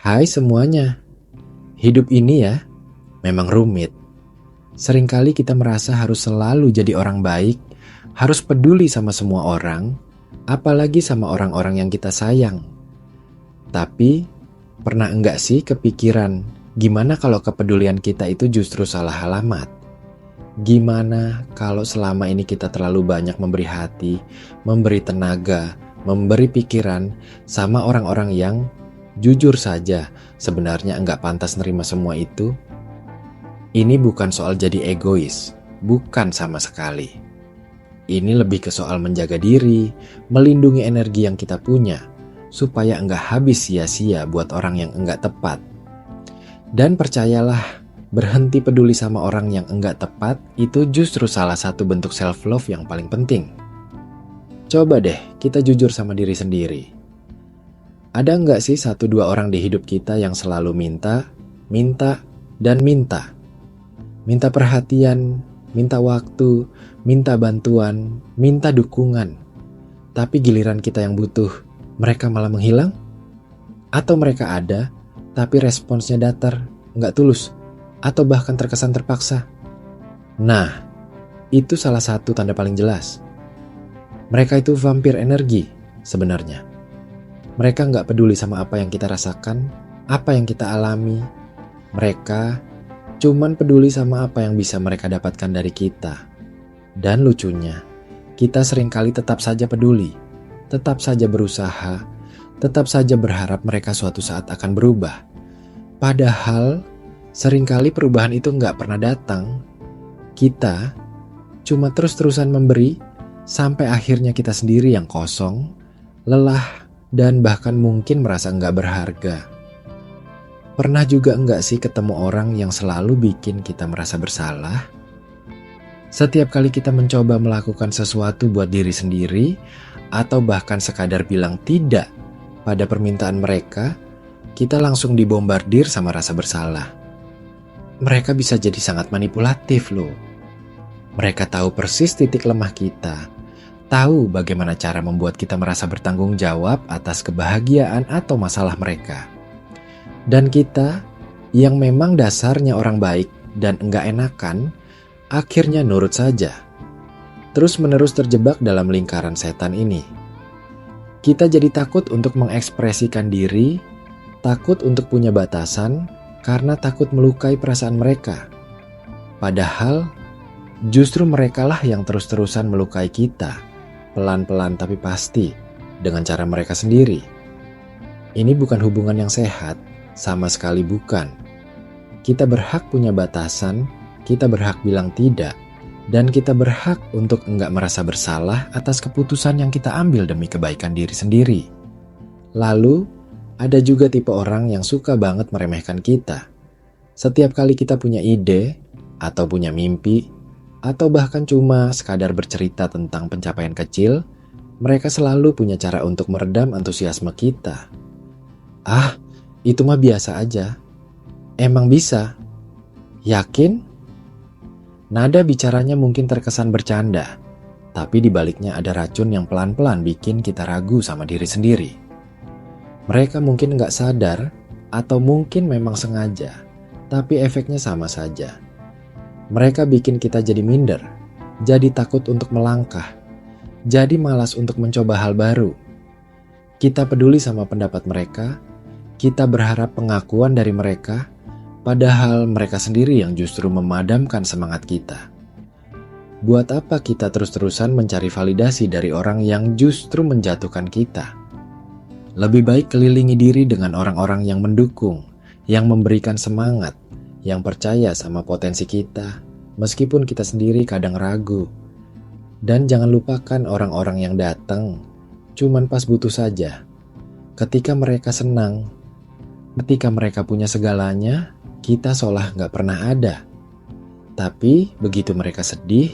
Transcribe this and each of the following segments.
Hai semuanya, hidup ini ya memang rumit. Seringkali kita merasa harus selalu jadi orang baik, harus peduli sama semua orang, apalagi sama orang-orang yang kita sayang. Tapi, pernah enggak sih kepikiran, gimana kalau kepedulian kita itu justru salah alamat? Gimana kalau selama ini kita terlalu banyak memberi hati, memberi tenaga, memberi pikiran sama orang-orang yang jujur saja sebenarnya enggak pantas nerima semua itu? Ini bukan soal jadi egois, bukan sama sekali. Ini lebih ke soal menjaga diri, melindungi energi yang kita punya, supaya enggak habis sia-sia buat orang yang enggak tepat. Dan percayalah, berhenti peduli sama orang yang enggak tepat itu justru salah satu bentuk self-love yang paling penting. Coba deh kita jujur sama diri sendiri. Ada enggak sih 1-2 orang di hidup kita yang selalu minta, dan minta? Minta perhatian, minta waktu, minta bantuan, minta dukungan. Tapi giliran kita yang butuh, mereka malah menghilang? Atau mereka ada, tapi responsnya datar, nggak tulus, atau bahkan terkesan terpaksa? Nah, itu salah satu tanda paling jelas. Mereka itu vampir energi sebenarnya. Mereka nggak peduli sama apa yang kita rasakan, apa yang kita alami. Mereka cuman peduli sama apa yang bisa mereka dapatkan dari kita. Dan lucunya, kita seringkali tetap saja peduli, tetap saja berusaha, tetap saja berharap mereka suatu saat akan berubah. Padahal, seringkali perubahan itu nggak pernah datang. Kita cuma terus-terusan memberi, sampai akhirnya kita sendiri yang kosong, lelah, dan bahkan mungkin merasa nggak berharga. Pernah juga enggak sih ketemu orang yang selalu bikin kita merasa bersalah? Setiap kali kita mencoba melakukan sesuatu buat diri sendiri, atau bahkan sekadar bilang tidak pada permintaan mereka, kita langsung dibombardir sama rasa bersalah. Mereka bisa jadi sangat manipulatif loh. Mereka tahu persis titik lemah kita, tahu bagaimana cara membuat kita merasa bertanggung jawab atas kebahagiaan atau masalah mereka. Dan kita, yang memang dasarnya orang baik dan enggak enakan, akhirnya nurut saja. Terus-menerus terjebak dalam lingkaran setan ini. Kita jadi takut untuk mengekspresikan diri, takut untuk punya batasan, karena takut melukai perasaan mereka. Padahal, justru merekalah yang terus-terusan melukai kita, pelan-pelan tapi pasti, dengan cara mereka sendiri. Ini bukan hubungan yang sehat. Sama sekali bukan. Kita berhak punya batasan, kita berhak bilang tidak, dan kita berhak untuk enggak merasa bersalah atas keputusan yang kita ambil demi kebaikan diri sendiri. Lalu, ada juga tipe orang yang suka banget meremehkan kita. Setiap kali kita punya ide, atau punya mimpi, atau bahkan cuma sekadar bercerita tentang pencapaian kecil, mereka selalu punya cara untuk meredam antusiasme kita. Itu mah biasa aja. Emang bisa? Yakin? Nada bicaranya mungkin terkesan bercanda, tapi di baliknya ada racun yang pelan-pelan bikin kita ragu sama diri sendiri. Mereka mungkin nggak sadar, atau mungkin memang sengaja, tapi efeknya sama saja. Mereka bikin kita jadi minder, jadi takut untuk melangkah, jadi malas untuk mencoba hal baru. Kita peduli sama pendapat mereka, kita berharap pengakuan dari mereka, padahal mereka sendiri yang justru memadamkan semangat kita. Buat apa kita terus-terusan mencari validasi dari orang yang justru menjatuhkan kita? Lebih baik kelilingi diri dengan orang-orang yang mendukung, yang memberikan semangat, yang percaya sama potensi kita, meskipun kita sendiri kadang ragu. Dan jangan lupakan orang-orang yang datang, cuman pas butuh saja. Ketika mereka senang, ketika mereka punya segalanya, kita seolah nggak pernah ada. Tapi begitu mereka sedih,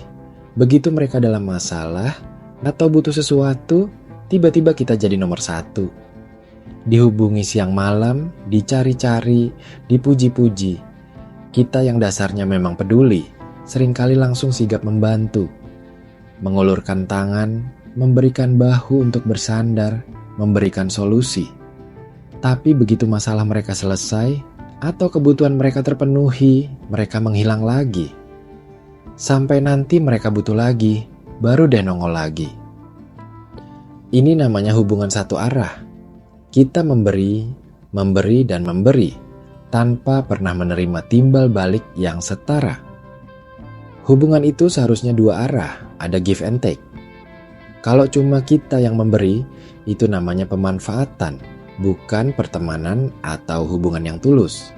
begitu mereka dalam masalah, atau butuh sesuatu, tiba-tiba kita jadi nomor 1. Dihubungi siang malam, dicari-cari, dipuji-puji. Kita yang dasarnya memang peduli, seringkali langsung sigap membantu. Mengulurkan tangan, memberikan bahu untuk bersandar, memberikan solusi. Tapi begitu masalah mereka selesai atau kebutuhan mereka terpenuhi, mereka menghilang lagi. Sampai nanti mereka butuh lagi, baru deh nongol lagi. Ini namanya hubungan satu arah. Kita memberi, dan memberi, tanpa pernah menerima timbal balik yang setara. Hubungan itu seharusnya dua arah, ada give and take. Kalau cuma kita yang memberi, itu namanya pemanfaatan, bukan pertemanan atau hubungan yang tulus.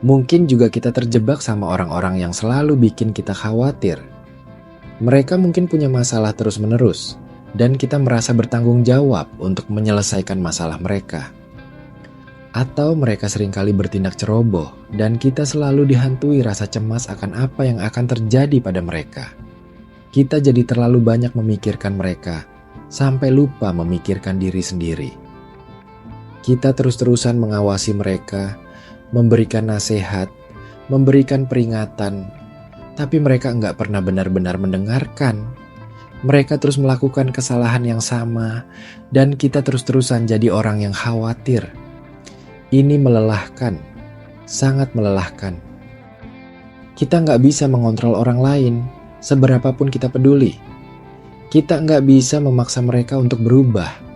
Mungkin juga kita terjebak sama orang-orang yang selalu bikin kita khawatir. Mereka mungkin punya masalah terus-menerus, dan kita merasa bertanggung jawab untuk menyelesaikan masalah mereka. Atau mereka seringkali bertindak ceroboh, dan kita selalu dihantui rasa cemas akan apa yang akan terjadi pada mereka. Kita jadi terlalu banyak memikirkan mereka, sampai lupa memikirkan diri sendiri. Kita terus-terusan mengawasi mereka, memberikan nasihat, memberikan peringatan, tapi mereka nggak pernah benar-benar mendengarkan. Mereka terus melakukan kesalahan yang sama, dan kita terus-terusan jadi orang yang khawatir. Ini melelahkan, sangat melelahkan. Kita nggak bisa mengontrol orang lain, seberapapun kita peduli. Kita nggak bisa memaksa mereka untuk berubah.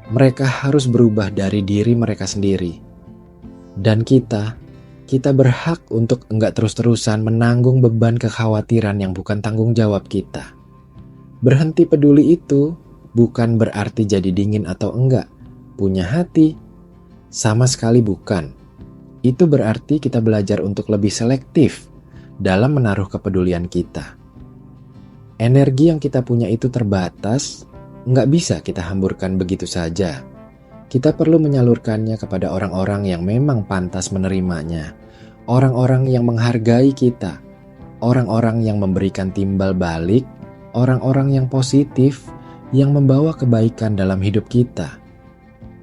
Mereka harus berubah dari diri mereka sendiri. Dan kita berhak untuk nggak terus-terusan menanggung beban kekhawatiran yang bukan tanggung jawab kita. Berhenti peduli itu bukan berarti jadi dingin atau enggak punya hati. Sama sekali bukan. Itu berarti kita belajar untuk lebih selektif dalam menaruh kepedulian kita. Energi yang kita punya itu terbatas, nggak bisa kita hamburkan begitu saja. Kita perlu menyalurkannya kepada orang-orang yang memang pantas menerimanya, orang-orang yang menghargai kita, orang-orang yang memberikan timbal balik, orang-orang yang positif, yang membawa kebaikan dalam hidup kita.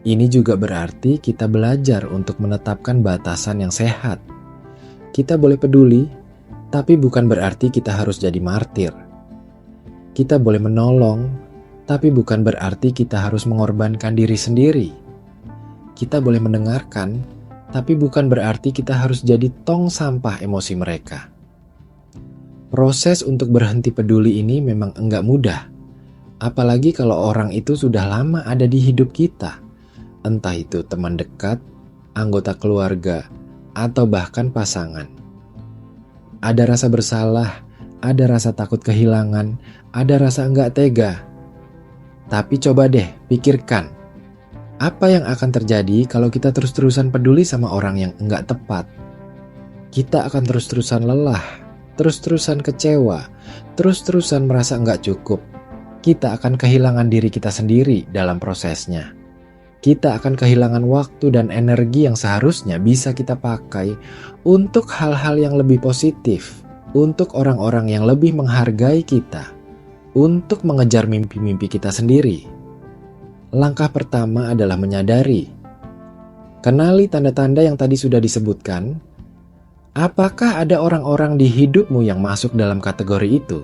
Ini juga berarti kita belajar untuk menetapkan batasan yang sehat. Kita boleh peduli, tapi bukan berarti kita harus jadi martir. Kita boleh menolong, tapi bukan berarti kita harus mengorbankan diri sendiri. Kita boleh mendengarkan, tapi bukan berarti kita harus jadi tong sampah emosi mereka. Proses untuk berhenti peduli ini memang enggak mudah. Apalagi kalau orang itu sudah lama ada di hidup kita. Entah itu teman dekat, anggota keluarga, atau bahkan pasangan. Ada rasa bersalah, ada rasa takut kehilangan, ada rasa enggak tega. Tapi coba deh pikirkan, apa yang akan terjadi kalau kita terus-terusan peduli sama orang yang enggak tepat? Kita akan terus-terusan lelah, terus-terusan kecewa, terus-terusan merasa enggak cukup. Kita akan kehilangan diri kita sendiri dalam prosesnya. Kita akan kehilangan waktu dan energi yang seharusnya bisa kita pakai untuk hal-hal yang lebih positif, untuk orang-orang yang lebih menghargai kita, untuk mengejar mimpi-mimpi kita sendiri. Langkah pertama adalah menyadari. Kenali tanda-tanda yang tadi sudah disebutkan. Apakah ada orang-orang di hidupmu yang masuk dalam kategori itu?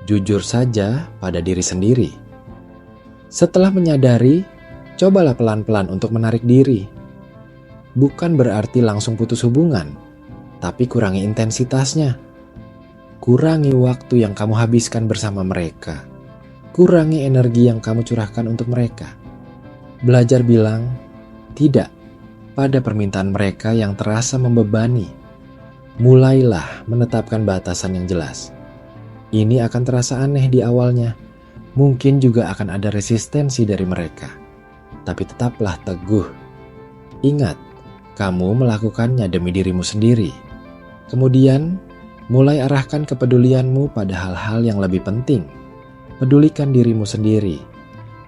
Jujur saja pada diri sendiri. Setelah menyadari, cobalah pelan-pelan untuk menarik diri. Bukan berarti langsung putus hubungan, tapi kurangi intensitasnya. Kurangi waktu yang kamu habiskan bersama mereka. Kurangi energi yang kamu curahkan untuk mereka. Belajar bilang tidak pada permintaan mereka yang terasa membebani. Mulailah menetapkan batasan yang jelas. Ini akan terasa aneh di awalnya. Mungkin juga akan ada resistensi dari mereka. Tapi tetaplah teguh. Ingat, kamu melakukannya demi dirimu sendiri. Kemudian, mulai arahkan kepedulianmu pada hal-hal yang lebih penting. Pedulikan dirimu sendiri.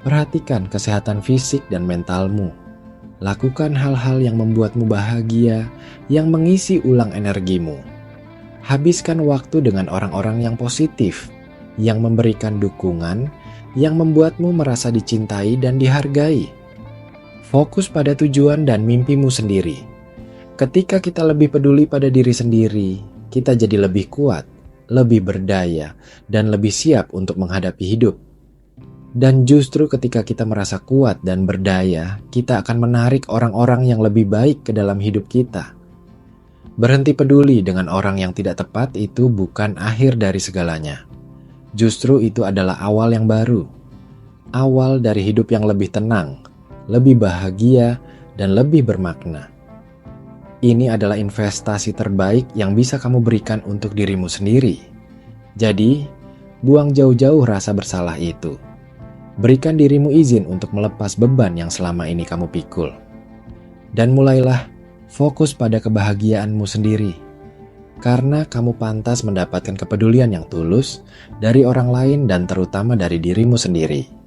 Perhatikan kesehatan fisik dan mentalmu. Lakukan hal-hal yang membuatmu bahagia, yang mengisi ulang energimu. Habiskan waktu dengan orang-orang yang positif, yang memberikan dukungan, yang membuatmu merasa dicintai dan dihargai. Fokus pada tujuan dan mimpimu sendiri. Ketika kita lebih peduli pada diri sendiri, kita jadi lebih kuat, lebih berdaya, dan lebih siap untuk menghadapi hidup. Dan justru ketika kita merasa kuat dan berdaya, kita akan menarik orang-orang yang lebih baik ke dalam hidup kita. Berhenti peduli dengan orang yang tidak tepat itu bukan akhir dari segalanya. Justru itu adalah awal yang baru. Awal dari hidup yang lebih tenang, lebih bahagia, dan lebih bermakna. Ini adalah investasi terbaik yang bisa kamu berikan untuk dirimu sendiri. Jadi, buang jauh-jauh rasa bersalah itu. Berikan dirimu izin untuk melepas beban yang selama ini kamu pikul. Dan mulailah fokus pada kebahagiaanmu sendiri. Karena kamu pantas mendapatkan kepedulian yang tulus dari orang lain dan terutama dari dirimu sendiri.